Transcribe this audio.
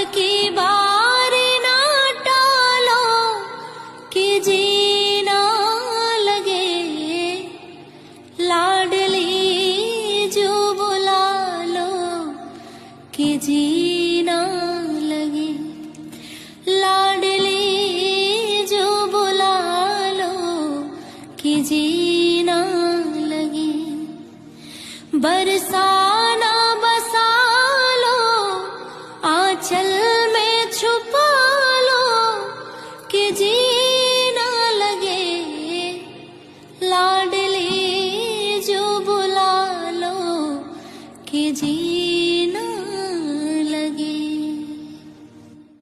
की बार ना टालो कि जीना लगे, लाडली जो बुला लो कि जीना लगे, लाडली जो बुला लो कि जीना लगे। बरसाना बसा लो, आंचल में छुपा लो कि जीना लगे, लाडली जो बुला लो कि जी